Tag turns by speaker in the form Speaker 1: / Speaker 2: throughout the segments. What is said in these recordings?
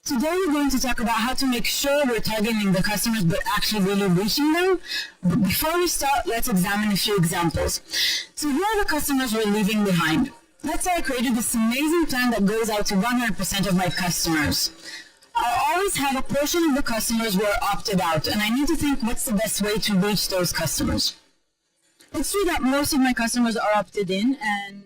Speaker 1: Today we're going to talk about how to make sure we're targeting the customers but actually really reaching them. But before we start, let's examine a few examples. So here are the customers we're leaving behind. Let's say I created this amazing plan that goes out to 100% of my customers. I'll always have a portion of the customers who are opted out, and I need to think what's the best way to reach those customers. It's true that most of my customers are opted in and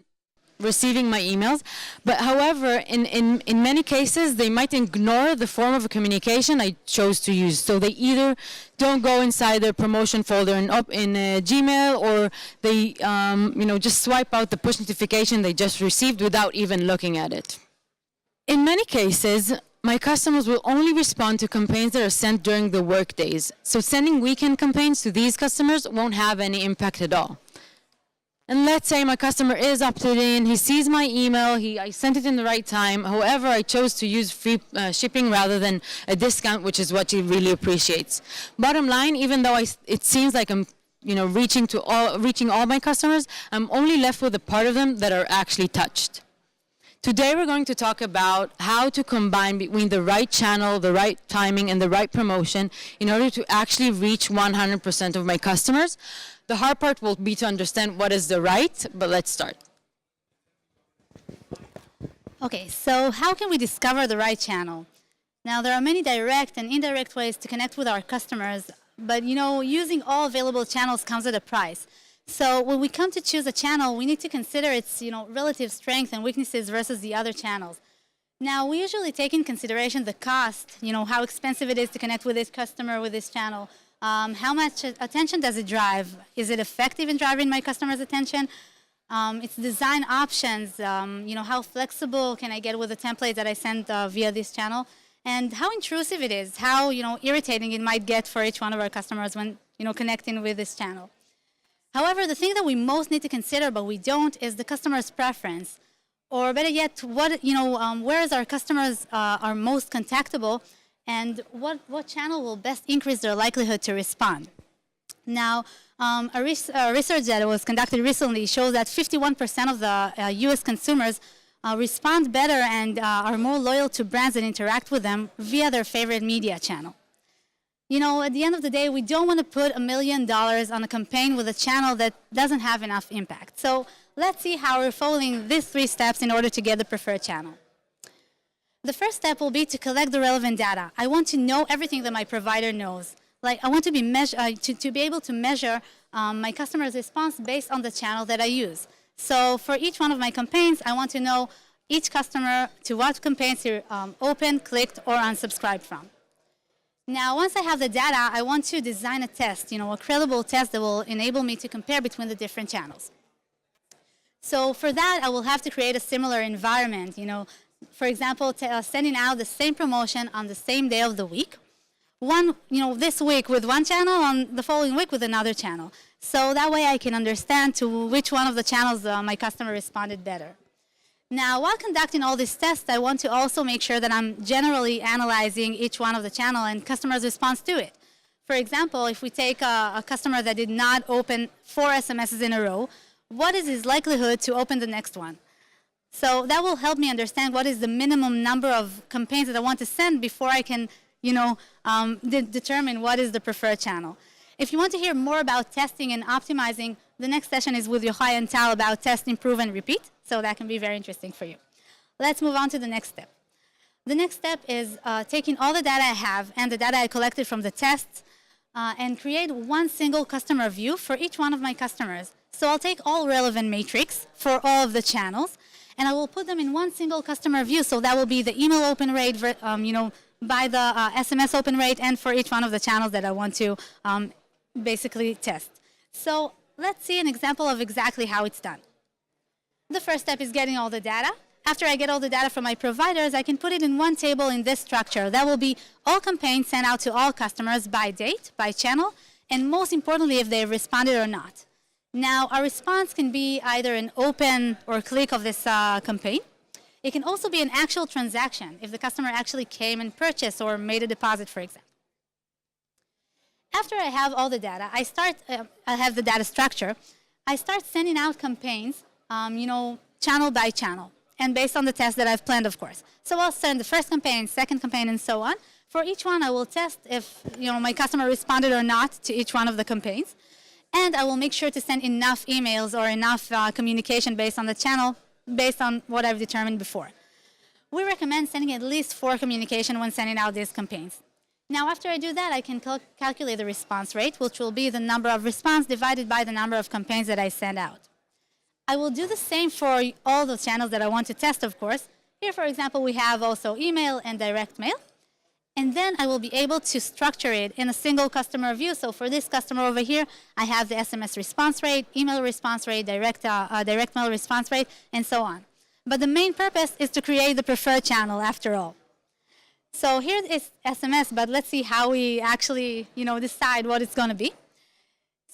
Speaker 2: receiving my emails, but however, in many cases, they might ignore the form of communication I chose to use. So they either don't go inside their promotion folder in Gmail, or they just swipe out the push notification they just received without even looking at it. In many cases, my customers will only respond to campaigns that are sent during the work days. So sending weekend campaigns to these customers won't have any impact at all. And let's say my customer is opted in, he sees my email, I sent it in the right time. However, I chose to use free shipping rather than a discount, which is what he really appreciates. Bottom line, even though it seems like I'm reaching all my customers, I'm only left with a part of them that are actually touched. Today we're going to talk about how to combine between the right channel, the right timing, and the right promotion in order to actually reach 100% of my customers. The hard part will be to understand what is the right, but let's start.
Speaker 3: Okay, so how can we discover the right channel? Now, there are many direct and indirect ways to connect with our customers, but using all available channels comes at a price. So when we come to choose a channel, we need to consider its relative strength and weaknesses versus the other channels. Now, we usually take in consideration the cost, how expensive it is to connect with this customer with this channel. How much attention does it drive? Is it effective in driving my customer's attention? Its design options, how flexible can I get with the template that I send via this channel? And how intrusive it is, how irritating it might get for each one of our customers when connecting with this channel. However, the thing that we most need to consider, but we don't, is the customer's preference. Or better yet, where is our customers are most contactable, and what channel will best increase their likelihood to respond. Now, a research that was conducted recently shows that 51% of the US consumers respond better and are more loyal to brands that interact with them via their favorite media channel. At the end of the day, we don't want to put $1 million on a campaign with a channel that doesn't have enough impact. So let's see how we're following these 3 steps in order to get the preferred channel. The first step will be to collect the relevant data. I want to know everything that my provider knows. Like, I want to be able to measure my customer's response based on the channel that I use. So for each one of my campaigns, I want to know each customer to what campaigns he opened, clicked, or unsubscribed from. Now, once I have the data, I want to design a test, a credible test that will enable me to compare between the different channels. So for that, I will have to create a similar environment, for example, sending out the same promotion on the same day of the week. This week with one channel, on the following week with another channel. So that way I can understand to which one of the channels my customer responded better. Now, while conducting all these tests, I want to also make sure that I'm generally analyzing each one of the channel and customer's response to it. For example, if we take a customer that did not open 4 SMSs in a row, what is his likelihood to open the next one? So that will help me understand what is the minimum number of campaigns that I want to send before I can, determine what is the preferred channel. If you want to hear more about testing and optimizing, the next session is with Yochai and Tal about test, improve, and repeat. So that can be very interesting for you. Let's move on to the next step. The next step is taking all the data I have and the data I collected from the tests and create one single customer view for each one of my customers. So I'll take all relevant metrics for all of the channels, and I will put them in one single customer view. So that will be the email open rate, by the SMS open rate, and for each one of the channels that I want to basically test. So let's see an example of exactly how it's done. The first step is getting all the data. After I get all the data from my providers, I can put it in one table in this structure. That will be all campaigns sent out to all customers by date, by channel, and most importantly, if they've responded or not. Now, a response can be either an open or click of this campaign. It can also be an actual transaction, if the customer actually came and purchased or made a deposit, for example. After I have all the data, I have the data structure. I start sending out campaigns, channel by channel. and based on the test that I've planned, of course. So I'll send the first campaign, second campaign, and so on. For each one, I will test if my customer responded or not to each one of the campaigns. And I will make sure to send enough emails or enough communication based on the channel, based on what I've determined before. We recommend sending at least 4 communication when sending out these campaigns. Now, after I do that, I can calculate the response rate, which will be the number of response divided by the number of campaigns that I send out. I will do the same for all the channels that I want to test, of course. Here, for example, we have also email and direct mail. And then I will be able to structure it in a single customer view. So for this customer over here, I have the SMS response rate, email response rate, direct mail response rate, and so on. But the main purpose is to create the preferred channel after all. So here is SMS, but let's see how we actually decide what it's going to be.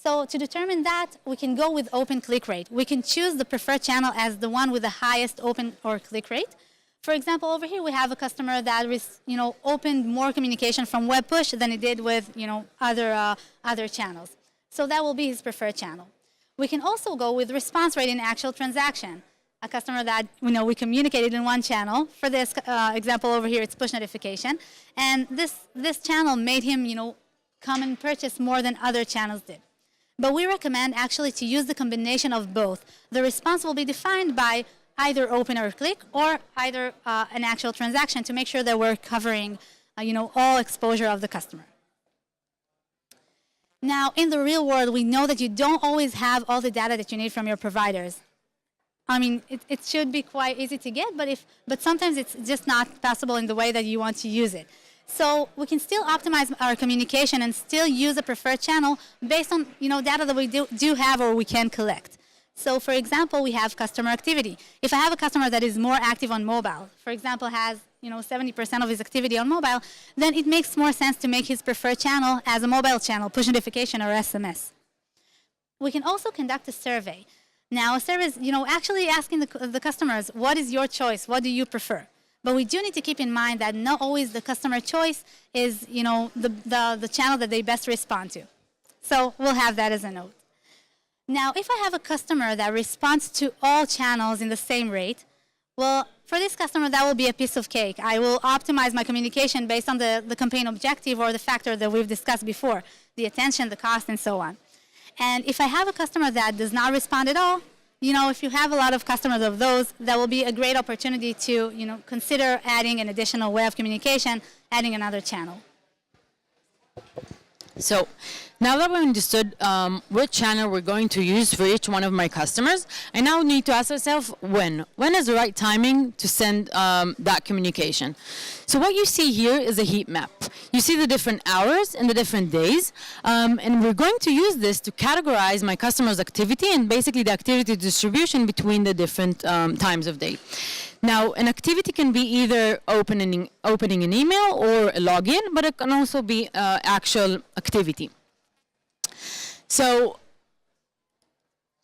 Speaker 3: So to determine that, we can go with open click rate. We can choose the preferred channel as the one with the highest open or click rate. For example, over here we have a customer that opened more communication from web push than it did with other channels. So that will be his preferred channel. We can also go with response rate in actual transaction. A customer that we communicated in one channel. For this example over here, it's push notification, and this channel made him come and purchase more than other channels did. But we recommend actually to use the combination of both. The response will be defined by either open or click, or either an actual transaction to make sure that we're covering all exposure of the customer. Now, in the real world, we know that you don't always have all the data that you need from your providers. I mean, it should be quite easy to get, but sometimes it's just not possible in the way that you want to use it. So we can still optimize our communication and still use a preferred channel based on data that we do have or we can collect. So for example, we have customer activity. If I have a customer that is more active on mobile, for example, has 70% of his activity on mobile, then it makes more sense to make his preferred channel as a mobile channel, push notification or SMS. We can also conduct a survey. Now, a survey is, actually asking the customers, what is your choice? What do you prefer? But we do need to keep in mind that not always the customer choice is, the channel that they best respond to. So we'll have that as a note. Now, if I have a customer that responds to all channels in the same rate, well, for this customer, that will be a piece of cake. I will optimize my communication based on the campaign objective or the factor that we've discussed before, the attention, the cost, and so on. And if I have a customer that does not respond at all, if you have a lot of customers of those, that will be a great opportunity to, consider adding an additional way of communication, adding another channel.
Speaker 2: So now that we understood what channel we're going to use for each one of my customers, I now need to ask myself when. When is the right timing to send that communication? So what you see here is a heat map. You see the different hours and the different days, and we're going to use this to categorize my customers' activity and basically the activity distribution between the different times of day. Now, an activity can be either opening an email or a login, but it can also be actual activity. So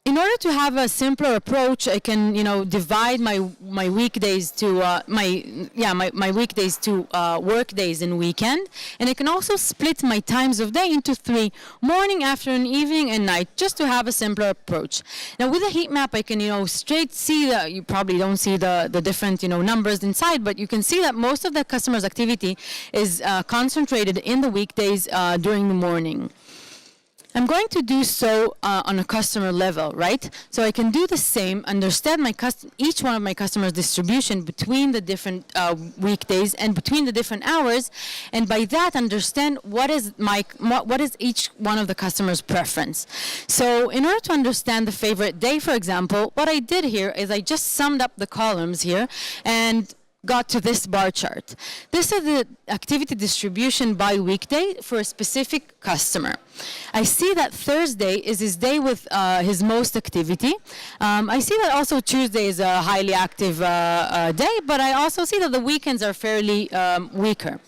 Speaker 2: in order to have a simpler approach, I can divide my weekdays to my weekdays to work days and weekend, and I can also split my times of day into 3: morning, afternoon, evening, and night, just to have a simpler approach. Now with a heat map, I can straight see that you probably don't see the different numbers inside, but you can see that most of the customer's activity is concentrated in the weekdays during the morning. I'm going to do so on a customer level, right? So I can do the same, understand each one of my customers' distribution between the different weekdays and between the different hours, and by that understand what is each one of the customers' preference. So in order to understand the favorite day, for example, what I did here is I just summed up the columns here and got to this bar chart. This is the activity distribution by weekday for a specific customer. I see that Thursday is his day with his most activity. I see that also Tuesday is a highly active day, but I also see that the weekends are fairly weaker.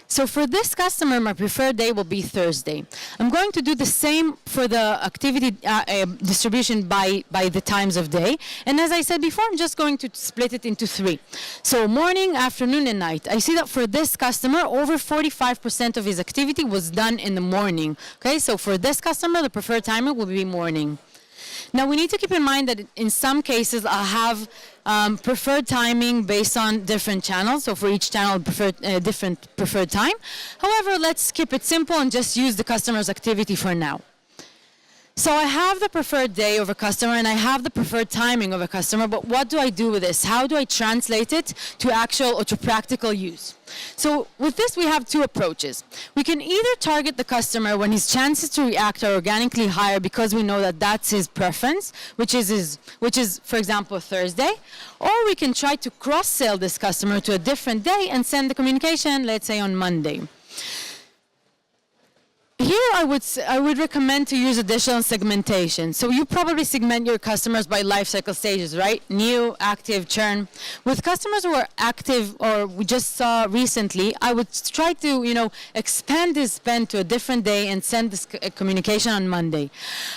Speaker 2: So for this customer, my preferred day will be Thursday. I'm going to do the same for the activity distribution by the times of day. And as I said before, I'm just going to split it into 3. So morning, afternoon, and night. I see that for this customer, over 45% of his activity was done in the morning. Okay, so for this customer, the preferred timing will be morning. Now we need to keep in mind that in some cases I'll have preferred timing based on different channels. So for each channel, different preferred time. However, let's keep it simple and just use the customer's activity for now. So I have the preferred day of a customer and I have the preferred timing of a customer, but what do I do with this? How do I translate it to actual or to practical use? So with this, we have two approaches. We can either target the customer when his chances to react are organically higher because we know that that's his preference, which is, for example, Thursday, or we can try to cross-sell this customer to a different day and send the communication, let's say, on Monday. Here, I would recommend to use additional segmentation. So you probably segment your customers by life cycle stages, right? New, active, churn. With customers who are active or we just saw recently, I would try to, expand his spend to a different day and send this communication on Monday.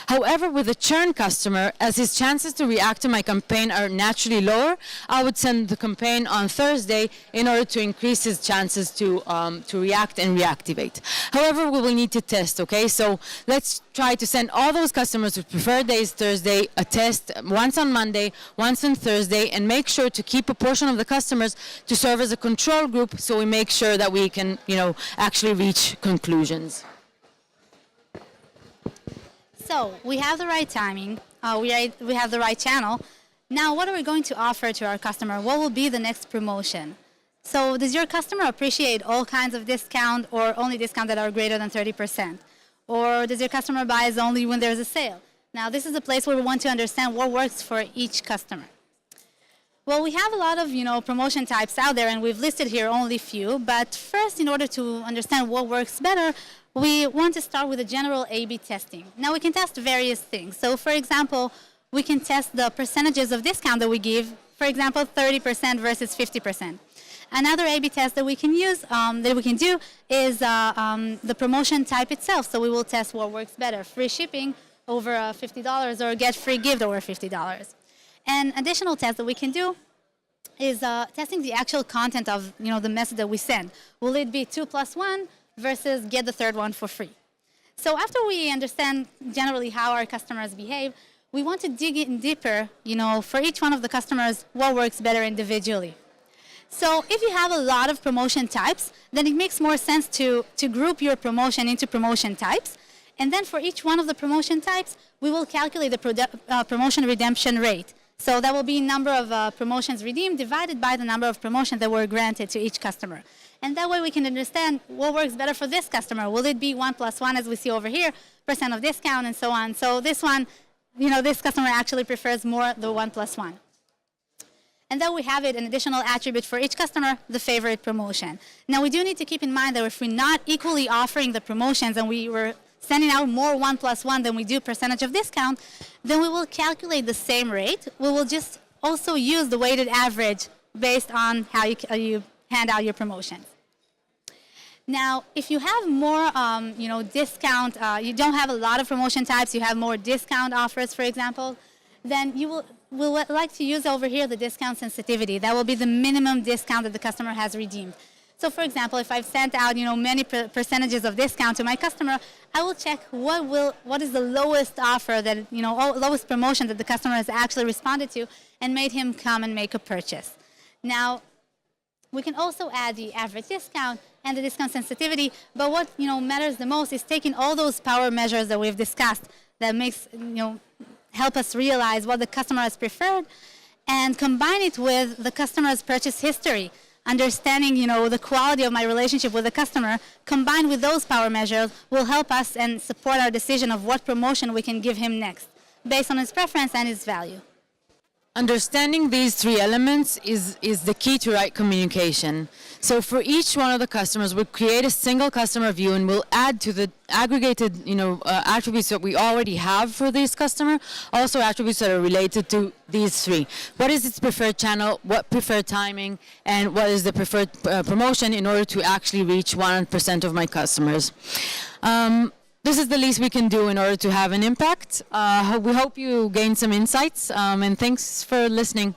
Speaker 2: However, with a churn customer, as his chances to react to my campaign are naturally lower, I would send the campaign on Thursday in order to increase his chances to react and reactivate. However, we will need to test, okay? So let's try to send all those customers with preferred days Thursday, a test once on Monday, once on Thursday, and make sure to keep a portion of the customers to serve as a control group so we make sure that we can, actually reach conclusions.
Speaker 3: So we have the right timing, we have the right channel. Now what are we going to offer to our customer? What will be the next promotion? So does your customer appreciate all kinds of discount or only discount that are greater than 30%? Or does your customer buys only when there's a sale? Now this is a place where we want to understand what works for each customer. Well, we have a lot of promotion types out there and we've listed here only a few, but first in order to understand what works better, we want to start with a general A/B testing. Now we can test various things. So for example, we can test the percentages of discount that we give, for example, 30% versus 50%. Another A/B test that we can use, do, is the promotion type itself. So we will test what works better: free shipping over $50 or get free gift over $50. An additional test that we can do is testing the actual content of the message that we send. Will it be 2 + 1 versus get the third one for free? So after we understand generally how our customers behave, we want to dig in deeper, for each one of the customers, what works better individually. So if you have a lot of promotion types, then it makes more sense to group your promotion into promotion types. And then for each one of the promotion types, we will calculate the promotion redemption rate. So that will be number of promotions redeemed divided by the number of promotions that were granted to each customer. And that way we can understand what works better for this customer. Will it be 1 + 1 as we see over here, percent of discount and so on. So this one, this customer actually prefers more the 1 + 1. And then we have an additional attribute for each customer, the favorite promotion. Now we do need to keep in mind that if we're not equally offering the promotions and we were sending out more 1 + 1 than we do percentage of discount, then we will calculate the same rate. We will just also use the weighted average based on how you hand out your promotions. Now, if you have more, discount, you don't have a lot of promotion types, you have more discount offers, for example, then we'll like to use over here the discount sensitivity. That will be the minimum discount that the customer has redeemed. So for example, if I've sent out many percentages of discount to my customer, I will check what is the lowest offer that lowest promotion that the customer has actually responded to and made him come and make a purchase. Now we can also add the average discount and the discount sensitivity, but what matters the most is taking all those power measures that we've discussed that makes help us realize what the customer has preferred and combine it with the customer's purchase history. Understanding, the quality of my relationship with the customer combined with those power measures will help us and support our decision of what promotion we can give him next based on his preference and his value.
Speaker 2: Understanding these three elements is the key to right communication. So for each one of the customers, we'll create a single customer view and we'll add to the aggregated attributes that we already have for this customer, also attributes that are related to these three. What is its preferred channel, what preferred timing, and what is the preferred promotion in order to actually reach 100% of my customers. This is the least we can do in order to have an impact. We hope you gain some insights, and thanks for listening.